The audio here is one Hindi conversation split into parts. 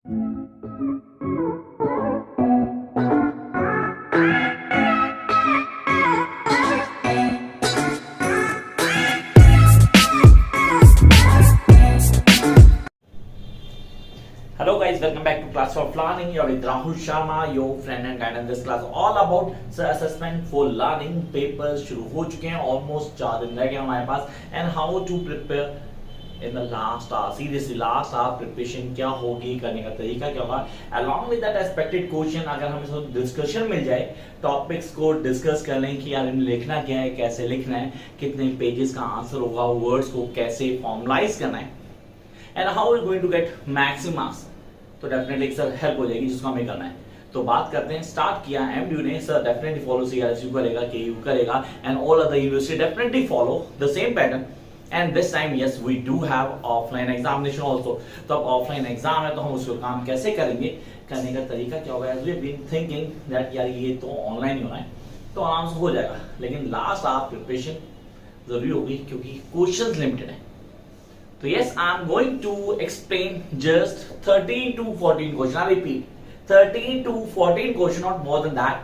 Hello guys, welcome back to Class of Learning. You're with Rahul Sharma, your friend and guide in this class all about assessment for learning. Papers शुरू हो चुके हैं, almost 4 दिन रह गए हमारे पास. And how to prepare in the last hour. Seriously, last hour preparation क्या होगी, करने का तरीका क्या होगा. Along with that expected question, अगर हमें सब डिस्कशन मिल जाए, टॉपिक्स को डिस्कस कर लें कि यार इन्हें लिखना क्या है, कैसे लिखना है, कितने पेजेस का आंसर होगा, वर्ड्स को कैसे फॉर्मलाइज करना है, and how is going to get maximum marks, तो डेफिनेटली सर हेल्प हो जाएगी जिसको हमें करना है. तो बात करते हैं. स्टार्ट किया एमडीयू ने, सर डेफिनेटली फॉलो सीआरएसयू करेगा, केयू करेगा, and all other university definitely follow the same pattern. And this time yes we do have offline examination also. तो अब ऑफलाइन एग्जाम है तो हम उसको काम कैसे करेंगे, करने का तरीका क्या होगा. As we have been thinking that यार ये तो ऑनलाइन ही होना है तो आराम से हो जाएगा, लेकिन लास्ट आवर प्रिपरेशन जरूरी होगी क्योंकि क्वेश्चंस लिमिटेड है. So yes, I am going to explain just 13 to 14 question. I repeat, 13 to 14 question, not more than that.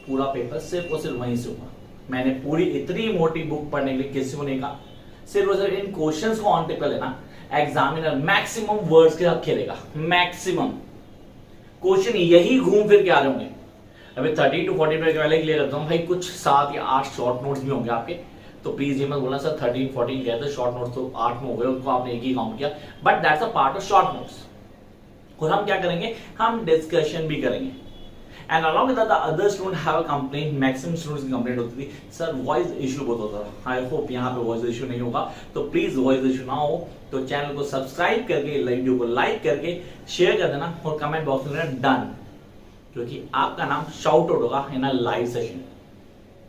पूरा पेपर सिर्फ और सिर्फ वहीं से होगा. मैंने पूरी इतनी मोटी बुक पढ़ने के लिए किसी को नहीं कहा. सिर्फ और सिर्फ इन क्वेश्चंस को ऑन टिक कर लेना. एग्जामिनर मैक्सिमम वर्ड्स के साथ खेलेगा. मैक्सिमम क्वेश्चन यही घूम फिर के आ रहे होंगे. अभी 30 to 40 पे पहले क्लियर करता हूँ भाई. कुछ 7 या 8 शॉर्ट नोट्स भी होंगे आपके, तो प्लीज ये मत बोलना सर 13 14 कहते हैं, शॉर्ट नोट्स तो 8 में हो गए, उनको आपने एक ही काउंट किया, but that's a part of short notes. और हम क्या करेंगे, हम डिस्कशन भी करेंगे. And along with the other student have a complaint. Maximum students की कंप्लेंट होती थी सर वॉइस इशू बहुत होता था. आई होप यहाँ पे वॉइस इशू नहीं होगा. तो प्लीज वॉइस इशू ना हो तो चैनल को सब्सक्राइब करके, वीडियो को लाइक करके शेयर कर देना और कमेंट बॉक्स में डन, क्योंकि आपका नाम शाउट आउट होगा इन अ लाइव सेशन.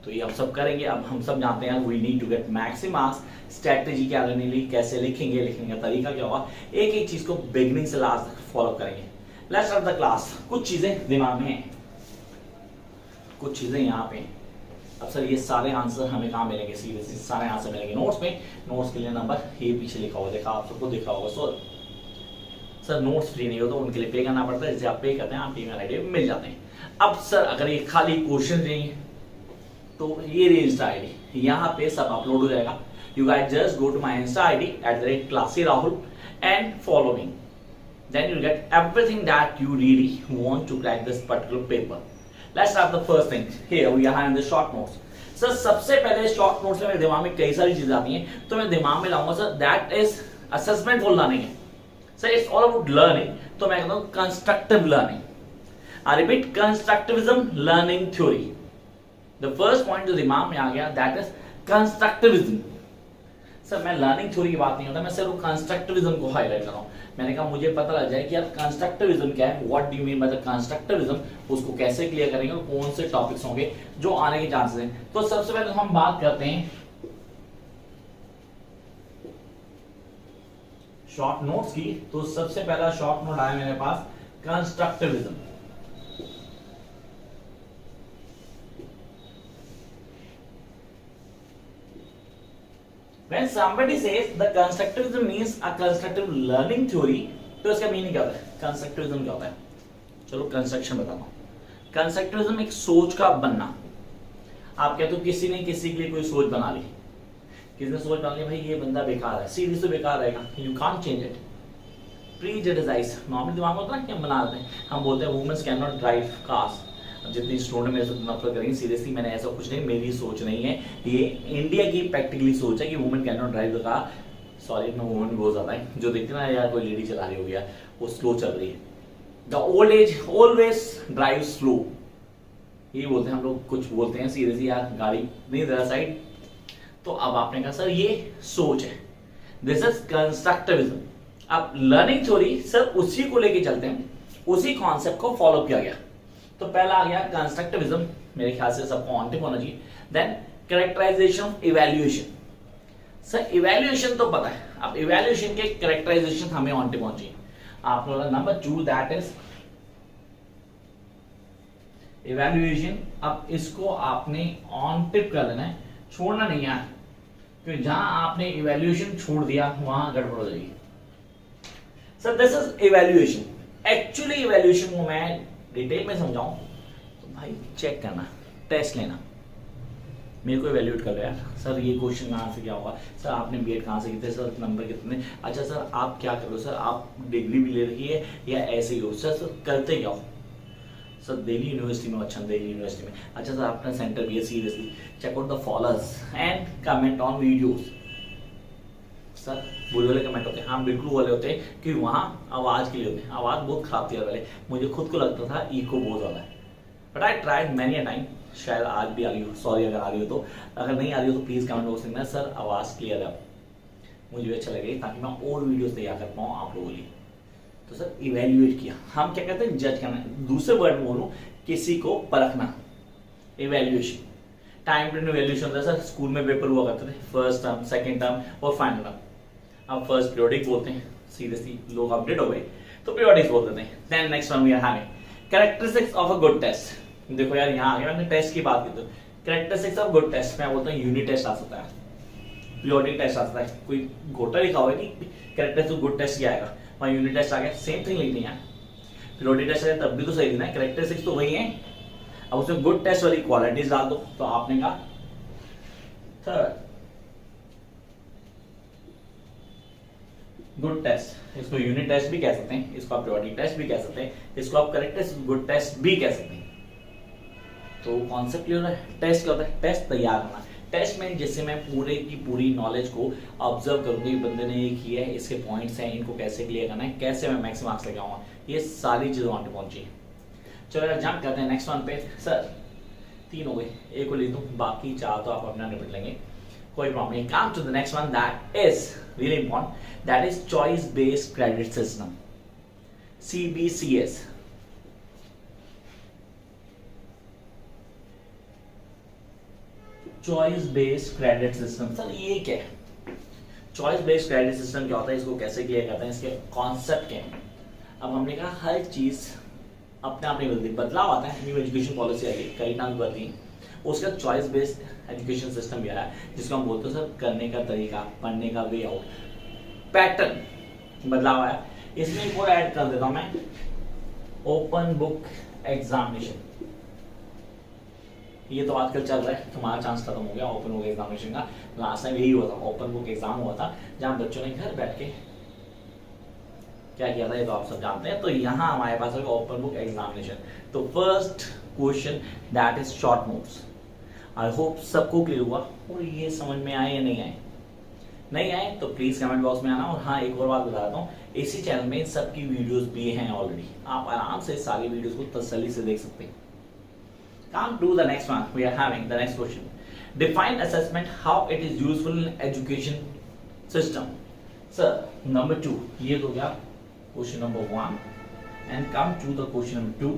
तो ये हम सब करेंगे. अब हम सब जानते हैं we need to get maximum marks. Strategy क्या करनी है, कैसे लिखेंगे, लिखने का तरीका क्या होगा, एक एक चीज को बिगनिंग से लास्ट तक फॉलो करेंगे. Let's start the class. कुछ चीजें दिमाग में हैं, कुछ चीजें यहाँ पे. अब सर ये सारे आंसर हमें कहाँ मिलेंगे, सीरियसली सारे आंसर मिलेंगे नोट्स में. नोट्स के लिए नंबर ये पीछे लिखा हुआ देखा, आप सबको दिखा होगा. सर नोट्स फ्री नहीं हो तो उनके लिए पे करना पड़ता है. जैसे आप पे करते हैं आप पे मिल जाते हैं. अब सर अगर ये खाली क्वेश्चन नहीं तो ये इंस्टा आईडी यहाँ पे सब अपलोड हो जाएगा. You guys just go to my insta ID @classyrahul and follow me. Then you'll get everything that you really want to crack this particular paper. Let's start the first thing. Here we are in the short notes. Sir सबसे पहले शॉर्ट नोट्स में मेरे दिमाग में कई सारी चीजें आती हैं, तो मैं दिमाग में लाऊंगा sir that is assessment for learning है. Sir it's all about learning, तो मैं कहता हूँ constructive learning. I repeat, constructivism learning theory. The first point जो दिमाग में आ गया that is constructivism. सर मैं लर्निंग थ्योरी की बात नहीं होता, मैं सिर्फ कंस्ट्रक्टिविज्म को हाईलाइट कर रहा हूँ. मैंने कहा मुझे पता लग जाए कि यार कंस्ट्रक्टिविज्म क्या है, what do you mean by the constructivism, उसको कैसे क्लियर करेंगे और कौन से टॉपिक्स होंगे जो आने के चांसेस हैं. तो सबसे पहले हम बात करते हैं शॉर्ट नोट्स की. तो सबसे पहला शॉर्ट नोट आया मेरे पास constructivism. When somebody says the constructivism means a constructive learning theory, तो इसका मीनिंग क्या होता है, कंस्ट्रक्टिविज्म क्या होता है. चलो कंस्ट्रक्शन बताता हूँ. कंस्ट्रक्टिविज्म एक सोच का बनना. आप कहते हो किसी ने किसी के लिए कोई सोच बना ली, किसी ने सोच बना ली भाई ये बंदा बेकार है, सीधी से बेकार रहेगा, you can't change it. Prejudices normal दिमाग में होता है ना कि हम बना देते हैं. हम बोलते हैं womens can not drive cars. जितनी स्टूडेंट मेरे से नफरत करेंगे, सीरियसली मैंने ऐसा कुछ नहीं, मेरी सोच नहीं है, ये इंडिया की प्रैक्टिकली सोच है कि women can not drive the car. Sorry इतना वुमेन बहुत ज्यादा है जो देखते ना यार कोई लेडी चला रही हो गया, वो स्लो चल रही है. The old age always drive slow, ये बोलते हैं हम लोग. कुछ बोलते हैं सीरियसली यार गाड़ी नहीं दे रहा साइड. तो अब आपने कहा सर ये सोच है, दिस इज कंस्ट्रक्टिविज्म. अब लर्निंग थ्योरी सर उसी को लेके चलते हैं, उसी कॉन्सेप्ट को फॉलो किया गया. तो पहला आ गया कंस्ट्रक्टिविज्म, मेरे ख्याल से सबको ऑन टिक होना चाहिए. Then characterisation of evaluation. Sir evaluation तो पता है, अब इवैल्यूएशन के कैरेक्टराइजेशन हमें ऑन टिक होना चाहिए. आप लोग नंबर 2 दैट इज इवैल्यूएशन. अब इसको आपने ऑन टिक कर देना है, छोड़ना नहीं है, क्योंकि जहां आपने इवैल्यूएशन छोड़ दिया वहां गड़बड़ हो जाएगी. Sir this is evaluation. Actually evaluation को मैं डिटेल में समझाऊं तो भाई चेक करना, टेस्ट लेना, मेरे को इवैल्यूएट कर रहा है सर ये क्वेश्चन कहाँ से क्या होगा, सर आपने बीएड कहाँ से किए, सर नंबर कितने, अच्छा सर आप क्या कर रहे हो, सर आप डिग्री भी ले रही है या ऐसे ही हो, सर करते क्या हो, सर दिल्ली यूनिवर्सिटी में, अच्छा दिल्ली यूनिवर्सिटी में, अच्छा सर आपका सेंटर भी है, seriously check out the followers and comment on videos. Sir बुरे वाले कमेंट होते हैं, हाँ बिल्कुल वाले होते हैं कि वहाँ आवाज़ के लिए होते हैं, आवाज़ बहुत खराब थी वाले, मुझे खुद को लगता था इको बहुत ज़्यादा है, but I tried many a time, शायद आज भी आ रही हो, सॉरी अगर आ रही हो तो, अगर नहीं आ रही हो तो प्लीज़ कमेंट बॉक्स में सर आवाज़ क्लियर है, मुझे भी अच्छा लगे ताकि मैं और वीडियोस तैयार कर पाऊँ आप लोगों के लिए। तो सर इवेल्युएट किया, हम क्या कहते हैं जज करना, दूसरे वर्ड में बोलूँ किसी को परखना, इवेल्युएशन। टाइम टू इवेल्युएशन होता है सर, स्कूल में पेपर हुआ करते थे, फर्स्ट टर्म, सेकेंड टर्म और फाइनल टर्म। अब फर्स्ट पीरियोडिक बोलते हैं, सीरियसली लोग अपडेट हो गए तो पीरियोडिक बोल देते हैं। Then next one we are having characteristics of a good test. देखो यार यहाँ आगे मैंने टेस्ट की बात की, तो कैरेक्टरिस्टिक्स ऑफ गुड टेस्ट मैं बोलता हूँ यूनिट टेस्ट आ सकता है, पीरियोडिक टेस्ट आ सकता है, कोई घोटा लिखा हुआ है नहीं कैरेक्टरिस्टिक्स गुड टेस्ट क्या आएगा, वहाँ यूनिट टेस्ट आ गया, सेम थिंग लिखनी है, पीरियोडिक टेस्ट है तब भी तो सही लिखना है, कैरेक्टरिस्टिक्स तो वही है, अब उसमें गुड टेस्ट वाली क्वालिटीज डाल दो, तो आपने कहा थर्ड गुड टेस्ट, इसको यूनिट टेस्ट भी कह सकते हैं, इसको आप पीरियोडिक टेस्ट भी कह सकते हैं, इसको आप कैरेक्टरिस्टिक्स गुड टेस्ट भी कह सकते हैं। तो कॉन्सेप्ट क्लियर है, टेस्ट क्या होता है, टेस्ट तैयार करना, टेस्ट में जैसे मैं पूरे की पूरी नॉलेज को ऑब्जर्व करूंगी, बंदे ने ये किया है, इसके पॉइंट्स हैं, इनको कैसे क्लियर करना है, कैसे मैं मैक्सिमम मार्क्स लेके आऊंगा, ये सारी चीजें वहां पे पहुंची। चलो यार जंप करते हैं नेक्स्ट वन पे। सर 3 हो गए, एक को ले दूं, बाकी 4 तो आप अपना निपट लेंगे, कोई प्रॉब्लम नहीं। Come to the next one that is really important, that is choice based credit system, CBCS। Choice based credit system, sir ये क्या है, चॉइस बेस्ड क्रेडिट सिस्टम क्या होता है, इसको कैसे क्लियर करते हैं, इसके कॉन्सेप्ट क्या है। अब हमने कहा हर चीज अपने आप नहीं बदलती, बदलाव आता है, न्यू एजुकेशन पॉलिसी आई, कई नाम बदली, उसका चॉइस बेस्ड एजुकेशन सिस्टम भी आया जिसको हम बोलते हैं सर करने का तरीका, पढ़ने का वे आउट, पैटर्न बदलाव आया। इसमें एक और ऐड कर देता हूं मैं, ओपन बुक एग्जामिनेशन, ये तो आजकल चल रहा है, तुम्हारा चांस खत्म हो गया ओपन बुक एग्जामिनेशन का, लास्ट टाइम यही हुआ था, ओपन बुक एग्जाम हुआ था जहां बच्चों ने घर बैठ के क्या किया था, ये तो आप सब जानते हैं। तो यहाँ हमारे पास है ओपन बुक एग्जामिनेशन। तो first question that is short notes, I hope सबको क्लियर हुआ और ये समझ में आए या नहीं आए, नहीं आए तो प्लीज कमेंट बॉक्स में आना। और हाँ एक और बात बता देता हूँ, इसी चैनल में सबकी वीडियोस भी हैं ऑलरेडी, आप आराम से सारी वीडियोस को तसल्ली से देख सकते हैं। Come to the next one. We are having the next question. Define assessment, how it is useful in education system. Sir, number 2. ये तो गया question number 1. And come to the question number 2.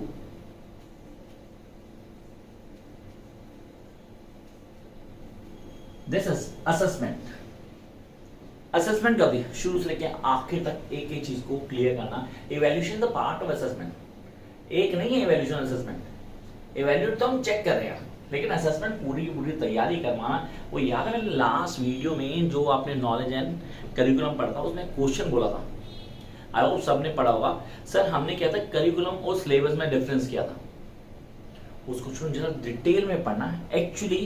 This is assessment. Assessment क्या होती है, शुरू से लेकर आखिर तक एक एक चीज को क्लियर करना। Evaluation the part of assessment. एक नहीं है evaluation assessment. इवैल्यूएट तो हम चेक कर रहे हैं, लेकिन असेसमेंट पूरी की पूरी तैयारी करवाना, वो याद है मैंने लास्ट वीडियो में जो आपने नॉलेज एंड करिकुलम पढ़ा था उसमें क्वेश्चन बोला था, आई होप सबने पढ़ा होगा। सर हमने क्या था, करिकुलम और सिलेबस में डिफरेंस किया था, उसको जरा डिटेल में पढ़ना है। एक्चुअली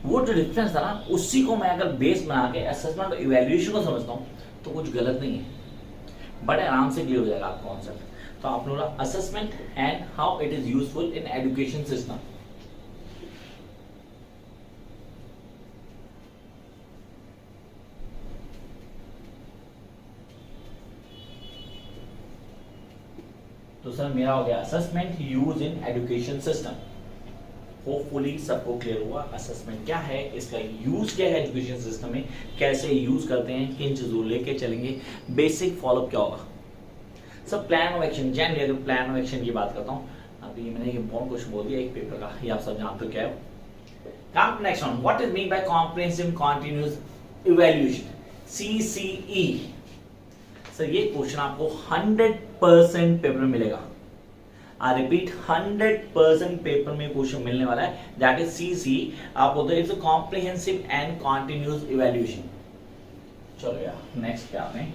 वो जो डिफरेंस था ना, उसी को मैं अगर बेस बना के असेसमेंट और इवैल्यूएशन को समझता हूँ तो कुछ गलत नहीं है, बड़े आराम से क्लियर हो जाएगा आपका कॉन्सेप्ट। तो आप लोग assessment and how it is useful in education system. तो सर मेरा हो गया assessment use in education system, hopefully सबको क्लियर हुआ असेसमेंट क्या है, इसका यूज क्या है एजुकेशन सिस्टम में, कैसे यूज करते हैं, किन चीजों लेके चलेंगे, बेसिक फॉलोअप क्या होगा। सब प्लान ऑफ एक्शन, जनरली अगर प्लान ऑफ एक्शन की बात करता हूँ, अभी मैंने एक इम्पोर्टेंट क्वेश्चन बोल दिया एक पेपर का, ये आप सब जानते हो क्या है। कम next one, what is mean by comprehensive continuous evaluation, CCE। Sir ये क्वेश्चन आपको 100% पेपर में मिलेगा, आई रिपीट 100% पेपर में क्वेश्चन मिलने वाला है, दैट इज CCE। आप बोलते हैं it's a comprehensive and continuous evaluation. चलो यार नेक्स्ट क्या आपने,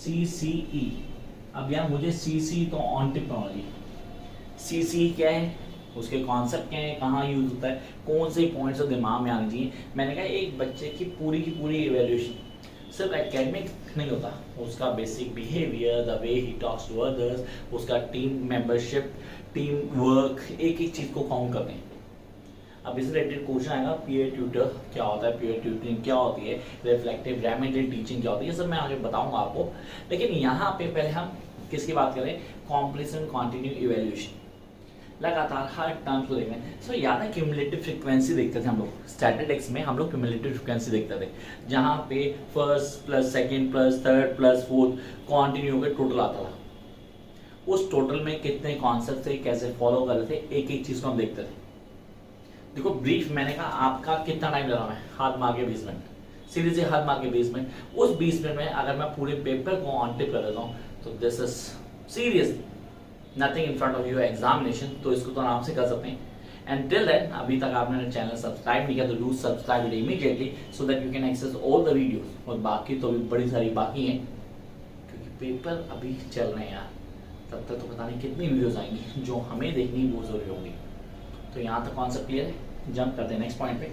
CCE। अब यार मुझे CC तो एंटरप्रेन्योरशिप, CC क्या है, उसके कॉन्सेप्ट क्या है, कहाँ यूज होता है, कौन से पॉइंट्स दिमाग में आने चाहिए। मैंने कहा एक बच्चे की पूरी इवेल्यूशन सिर्फ एकेडमिक नहीं होता, उसका basic behaviour, the way he talks to others, उसका टीम मेंबरशिप, टीम वर्क, एक एक चीज़ को काउंट करते हैं। अब इससे रिलेटेड क्वेश्चन आएगा, पीयर ट्यूटर क्या होता है, पीयर ट्यूटरिंग क्या होती है, रिफ्लेक्टिव रेमेडियल टीचिंग क्या होती है, ये सब मैं आगे बताऊंगा आपको। लेकिन यहाँ पे पहले हम किसकी बात करें, कॉम्प्लीसन कॉन्टिन्यू इवेल्यूशन, लगातार हर टर्म्स को देखना है। सो याद है क्यूमुलेटिव फ्रीक्वेंसी देखते थे हम लोग स्टैटिस्टिक्स में, हम लोग क्यूमुलेटिव फ्रीक्वेंसी देखते थे, जहाँ पे first plus second plus third plus fourth continue होकर टोटल आता था। उस टोटल में कितने कॉन्सेप्ट थे, कैसे फॉलो कर रहे थे, एक एक चीज को हम देखते थे। देखो ब्रीफ मैंने कहा आपका कितना टाइम लगा, मैं हाथ मार के 20 मिनट, सीधे से हाथ मार के 20 मिनट। उस 20 मिनट में अगर मैं पूरे पेपर को ऑनटिप कर देता हूँ तो this is serious nothing in front of your examination, तो इसको तो आराम से कर सकते हैं। एंड टिल देन अभी तक आपने चैनल सब्सक्राइब नहीं किया तो do subscribe it immediately so that you can access all the videos. और बाकी तो अभी बड़ी सारी बाकी हैं क्योंकि पेपर अभी चल रहे हैं यार, तब तक तो पता नहीं कितनी वीडियोस आएंगी जो हमें देखनी वो जरूरी होंगी। तो यहाँ तक कॉन्सेप्ट क्लियर है, जंप करते हैं नेक्स्ट पॉइंट पे,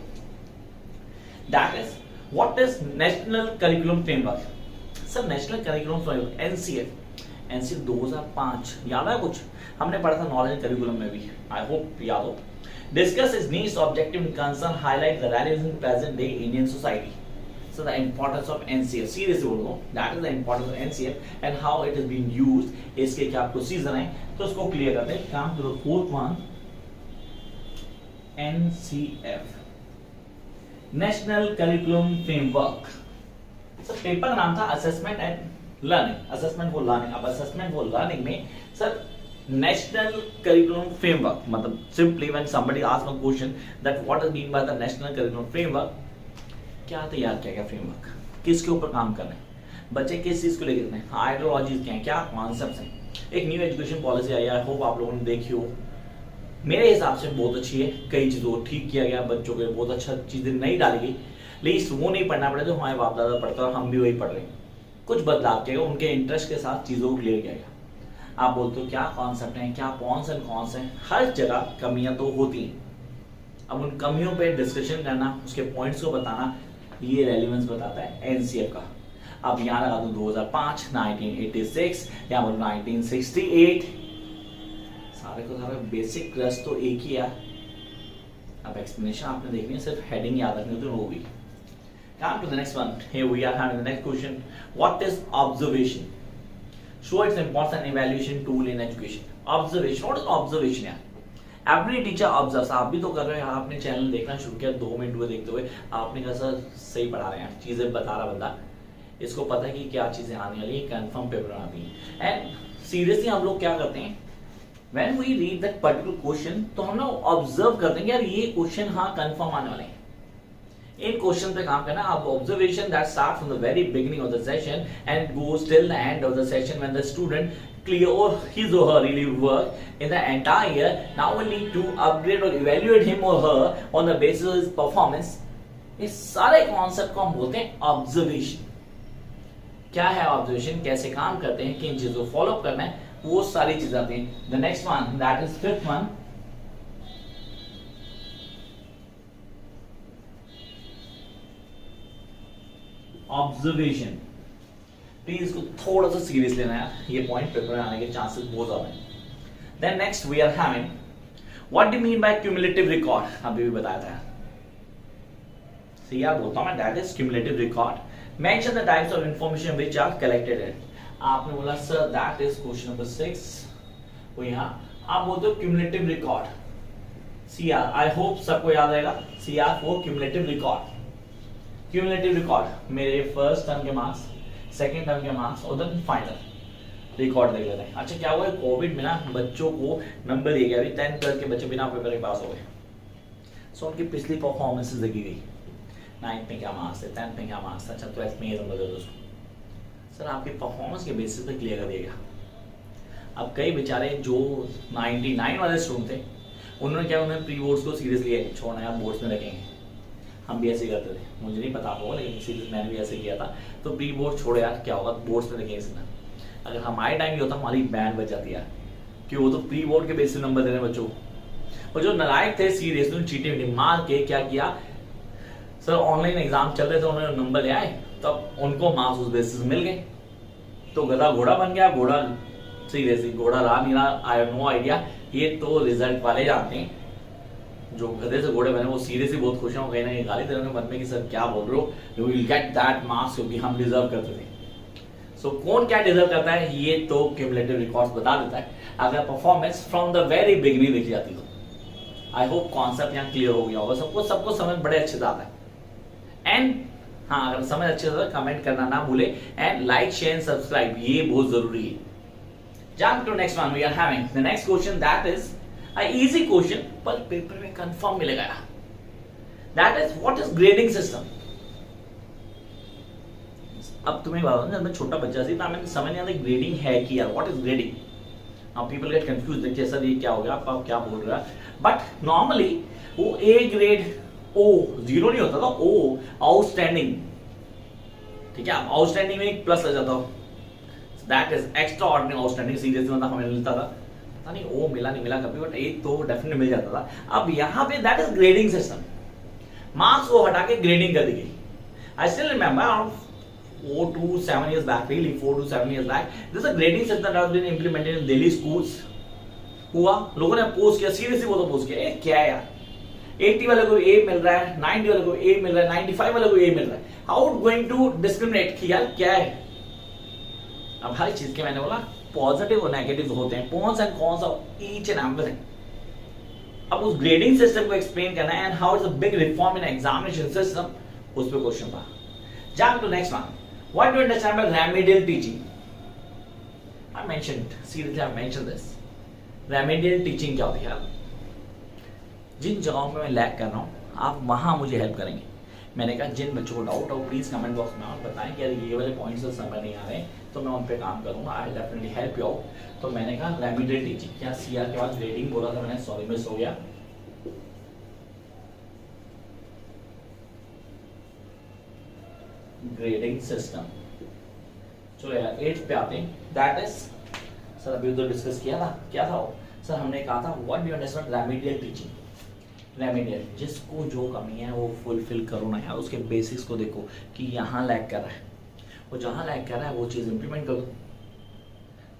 that is what is national curriculum framework. Sir national curriculum framework NCF 2005 याद है, कुछ हमने पढ़ा था नॉलेज करिकुलम में भी, आई होप याद हो। Discuss is needs objective concern highlight the relevance in present day Indian society. So the importance of NCF, seriously बोलो, that is the importance of NCF and how it is being used, इसके क्या प्रोसीजर हैं, तो उसको क्लियर करते हैं। काम करो fourth one, NCF national curriculum framework. Sir paper का नाम था assessment and learning, assessment for learning. अब असेसमेंट फॉर लर्निंग में सर नेशनल करिकुलम फ्रेमवर्क मतलब simply when somebody asks a question that what is mean by the national curriculum framework, क्या तैयार किया गया फ्रेमवर्क, किसके ऊपर काम कर रहे हैं बच्चे, किस चीज को लेकर हैं, आइडियोलॉजीज क्या हैं, क्या कॉन्सेप्ट्स हैं। एक न्यू एजुकेशन पॉलिसी आई है, आई होप आप लोगों ने देखी हो, मेरे हिसाब से बहुत अच्छी है, कई चीज़ों को ठीक किया गया, बच्चों के बहुत अच्छा चीज़ें नहीं डाली गई, लीस्ट वो नहीं पढ़ना पड़े जो हमारे बाप दादा पढ़ता और हम भी वही पढ़ रहे हैं। कुछ बदलाव किया गया, उनके इंटरेस्ट के साथ चीज़ों को क्लियर किया गया। आप बोलते हो क्या कॉन्सेप्ट हैं, क्या कौन से हैं, हर जगह कमियां तो होती हैं। अब उन कमियों पे डिस्कशन करना, उसके पॉइंट्स को बताना, ये रेलिवेंस बताता है एनसीएफ का। अब यहाँ लगा दूं 2005, 1986 या 1968, सारे को सारे बेसिक क्रस्ट तो एक ही है। अब एक्सप्लेनेशन आपने देखनी है, सिर्फ हेडिंग याद रखनी तो वो भी। Come to the next one. Here we are having the next question. What is observation? Show its important evaluation tool in education. Observation. What is observation यार? Every teacher observes. आप भी तो कर रहे हो, आपने चैनल देखना शुरू किया 2 मिनट हुए देखते हुए, आपने कहा सर सही पढ़ा रहे हैं, चीजें बता रहा बंदा, इसको पता है कि क्या चीजें आने वाली है, कंफर्म पेपर आती है। एंड सीरियसली हम लोग क्या करते हैं, When we read that particular question, तो हम लोग ऑब्जर्व करते हैं कि यार ये क्वेश्चन हाँ कंफर्म आने वाले हैं, इन क्वेश्चन पे काम करना। अब observation that start from the very beginning of the session and goes till the end of the session when the student clear or his or her really work in the entire year, now only to upgrade or evaluate him or her on the basis of his performance. इस सारे कॉन्सेप्ट को हम बोलते हैं ऑब्जर्वेशन। क्या है ऑब्जर्वेशन, कैसे काम करते हैं, किन चीजों को फॉलो करना है, वो सारी चीजें आती हैं। The next one that is fifth one, observation. Please इसको थोड़ा सा सीरियस लेना है, ये पॉइंट पेपर में आने के चांसेस बहुत ज्यादा हैं। Then next we are having what do you mean by cumulative record, अभी भी बताया था। यार बोलता हूं मैं that is cumulative record. Mention the types of information which are collected in. आपने बोला sir that is question number 6, वो यहां आप बोलते हो cumulative record, CR. I hope सबको याद आएगा, CR for cumulative record. Cumulative record मेरे फर्स्ट टर्म के मार्क्स, सेकेंड टर्म के मार्क्स और देन फाइनल रिकॉर्ड देख लेते हैं। अच्छा क्या हुआ, कोविड में ना बच्चों को नंबर दिया गया, अभी 10th ट्वेल्थ के बच्चे बिना पेपर के पास हो गए, सो उनकी पिछली परफॉर्मेंसेस देखी गई, 9th में क्या मार्क्स है, 10th में क्या मार्क्स है, अच्छा 12th में ये नंबर दे दो उसको। सर आपकी परफॉर्मेंस के बेसिस पे क्लियर कर दिया गया। अब कई बेचारे जो 99 वाले स्टूडेंट थे, उन्होंने क्या, उन्होंने प्री बोर्ड्स को सीरियसली छोड़ना है, बोर्ड्स में रखेंगे, हम भी ऐसे करते थे, मुझे नहीं पता होगा लेकिन सीरीज मैंने भी ऐसे किया था। तो प्री बोर्ड छोड़ो यार, क्या होगा बोर्ड्स में देखेंगे इसमें। अगर हमारे टाइम ये होता हमारी बैंड बच जाती यार, कि वो तो प्री बोर्ड के बेसिस नंबर दे रहे हैं बच्चों को। और जो नालायक थे सीरियस चीटिंग मार के क्या किया सर, ऑनलाइन एग्जाम चल रहे थे, उन्होंने नंबर ले आए, तब उनको मार्क्स उस बेसिस मिल गए, तो गधा घोड़ा बन गया। घोड़ा सीरियसली घोड़ा रहा नहीं रहा, आई हैव नो आइडिया, ये तो रिजल्ट वाले जानते हैं। जो गधे से घोड़े बने वो सीरियसली बहुत खुश हैं, कहीं ना कहीं गाली दे रहे हैं मन में कि सर क्या बोल रहे हो, you will get that marks क्योंकि हम डिजर्व करते थे। सो कौन क्या डिजर्व करता है ये तो क्यूमुलेटिव रिकॉर्ड्स बता देता है, अगर performance from the very beginning देखी जाती तो। आई होप कॉन्सेप्ट यहाँ क्लियर हो गया होगा सबको समझ बड़े अच्छे से आता है। एंड हाँ, अगर समझ अच्छे से कमेंट करना ना भूले, एंड लाइक शेयर सब्सक्राइब, ये बहुत जरूरी है। Jump to next one, we are having the next question, that is a easy question, पर पेपर में कंफर्म मिलेगा। That is what is grading system. अब तुम्हें बात जब मैं छोटा बच्चा थी तो हमें समझ नहीं आता ग्रेडिंग है कि यार what is grading. Now people get confuse, देखिए सर ये क्या हो गया, आप क्या बोल रहा है। बट नॉर्मली वो ए ग्रेड ओ, जीरो नहीं होता था, ओ आउटस्टैंडिंग, ठीक है, आउटस्टैंडिंग में एक प्लस लग जाता हो, that is extra ordinary outstanding. Seriously मतलब हमें मिलता था, पता नहीं ओ मिला नहीं मिला कभी, बट ए तो डेफिनेटली मिल जाता था। अब यहाँ पे that is grading system, marks को हटा के ग्रेडिंग कर दी गई। I still remember 4 to 7 years back, really 4 to 7 years back, there's a grading system that has been implemented in Delhi schools। हुआ, लोगों ने पोस्ट किया, सीरियसली वो तो पोस्ट किया, क्या है यार, 80 वाले को ए मिल रहा है, 90 वाले को ए मिल रहा है, 95 वाले को ए मिल रहा है, हाउ गोइंग टू डिस्क्रिमिनेट कि यार क्या है। अब हर चीज के मैंने बोला पॉजिटिव और नेगेटिव होते हैं, cons and cons of each and everything. अब उस ग्रेडिंग सिस्टम को एक्सप्लेन करना है, and how is a big reform in examination system, उस पे क्वेश्चन था। Jump to next one, what do you understand by remedial teaching? I mentioned, seriously I mentioned this, remedial teaching क्या होती है। जिन जगहों पे मैं लैग कर रहा हूँ आप वहां मुझे हेल्प करेंगे। मैंने कहा जिन बच्चों को डाउट हो प्लीज कमेंट बॉक्स में आप बताएं कि यार ये वाले पॉइंट्स समझ नहीं आ रहे तो मैं उन पे काम करूंगा, I definitely help you out. तो मैंने कहा रेमिडियल टीचिंग, क्या सीआर के बाद ग्रेडिंग बोला था मैंने, सॉरी मिस हो गया। ग्रेडिंग सिस्टम, चलो यार 8 पे आते हैं, दैट इज सर अभी तो डिस्कस किया था, क्या था वो सर, हमने कहा था what do you understand remedial teaching. Remedial, जिसको जो कमी है वो फुलफिल करो ना यार, उसके बेसिक्स को देखो कि यहाँ लैग कर रहा है, वो जहाँ लैग कर रहा है वो चीज़ इंप्लीमेंट करो,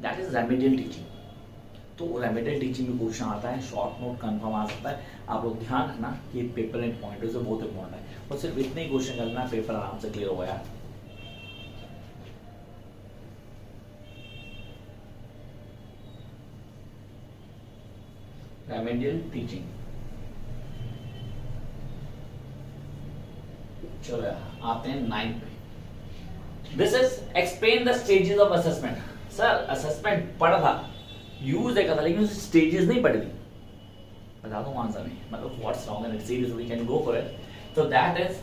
दैट इज रेमिडियल टीचिंग। तो रेमिडियल टीचिंग में क्वेश्चन आता है, शॉर्ट नोट कंफर्म आ सकता है, आप लोग ध्यान रखना कि पेपर एंड पॉइंट से बहुत इंपॉर्टेंट है, और सिर्फ इतने ही क्वेश्चन करना, पेपर आराम से क्लियर हो गया। रेमिडियल टीचिंग, चलो यार आते हैं 9 पे। This is explain the stages of assessment. Sir assessment पढ़ा था, यूज देखा था, लेकिन उसे स्टेजेस नहीं पढ़ी थी। बता दूं आंसर नहीं, मतलब what's wrong in it, seriously we can go for it. तो that is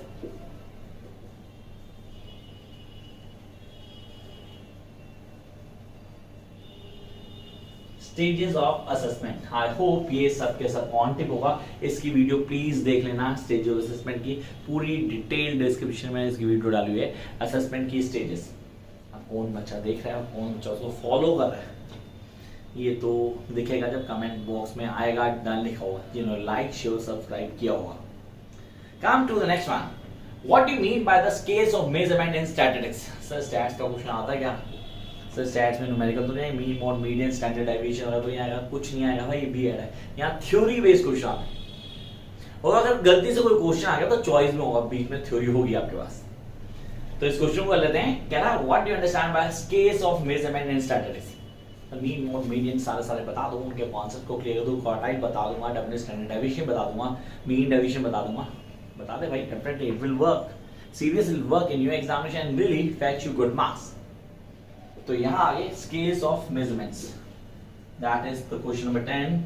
stages of assessment. I hope ये सबके सब ऑन टिप होगा। इसकी वीडियो प्लीज देख लेना, स्टेज ऑफ असेसमेंट की पूरी डिटेल डिस्क्रिप्शन में इसकी वीडियो डाली हुई है, असेसमेंट की स्टेजेस। अब कौन बच्चा देख रहा है, कौन बच्चा उसको फॉलो कर रहा है, ये तो दिखेगा जब कमेंट बॉक्स में आएगा, डन लिखा होगा, जिन्होंने लाइक शेयर सब्सक्राइब किया होगा। Come to the next one, what do you mean by the scales of measurement in statistics. Sir stats का क्वेश्चन आता है क्या? सर स्टैट्स में न्यूमेरिकल तो नहीं, mean mode median standard deviation वगैरह तो नहीं आएगा, कुछ नहीं आएगा भाई, बी एड है। यहाँ थ्योरी बेस्ड क्वेश्चन आता है, और अगर गलती से कोई क्वेश्चन आ गया तो चॉइस में होगा, बीच में थ्योरी होगी आपके पास। तो इस क्वेश्चन को कर लेते हैं, कह रहा है what do you understand by scales of measurement in statistics. Mean mode median सारे बता दूंगा, उनके कॉन्सेप्ट को क्लियर कर दूंगा, क्वार्टाइल बता दूंगा, डेफिनेट स्टैंडर्ड डेविएशन बता दूंगा, मीन डेविएशन बता दूंगा। बता दे भाई, definitely it will work, seriously will work in your examination and really fetch you good marks. तो यहां आगे scales of measurements, that is the question number 10।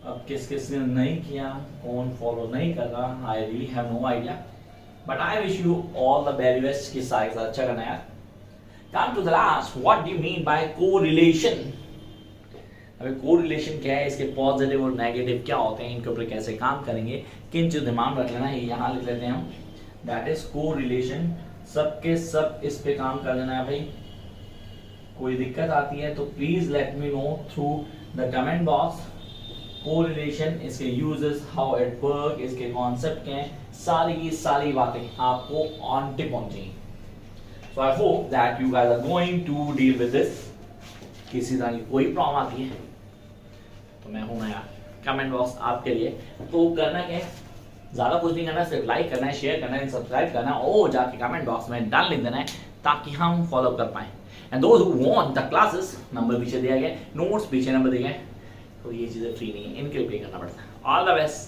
अब किस किस ने नहीं किया, कौन फॉलो नहीं कर रहा, I really have no idea, but I wish you all the very best कि सारे अच्छा करना यार। Come to the last, what do you mean by correlation? अभी कोरिलेशन क्या है, इसके पॉजिटिव और नेगेटिव क्या होते हैं, इनके ऊपर कैसे काम करेंगे, किन चीज दिमाग रख लेना है, यहाँ लिख लेते हैं हम, दैट इज कोरिलेशन। सबके सब इस पे काम कर लेना है भाई। कोई दिक्कत आती है तो please let me know through the comment box. Correlation, इसके यूजेस, हाउ इट वर्क, इसके कॉन्सेप्ट क्या है, सारी की सारी बातें आपको ऑन टिप पहुंचेंगी। So I hope that you guys are going to deal with this. किसी तरह की कोई प्रॉब्लम आती है तो मैं हूं ना यार, कमेंट बॉक्स आपके लिए। तो करना क्या है, ज्यादा कुछ नहीं करना, सिर्फ लाइक करना है, शेयर करना है, सब्सक्राइब करना है और जाके कमेंट बॉक्स में डन लिख देना है ताकि हम फॉलो कर पाए। And those who want the classes, number पीछे दिया गया, नोट्स पीछे नंबर दिए गए, तो ये चीजें फ्री नहीं है, इनके लिए पे करना पड़ता है। All the best.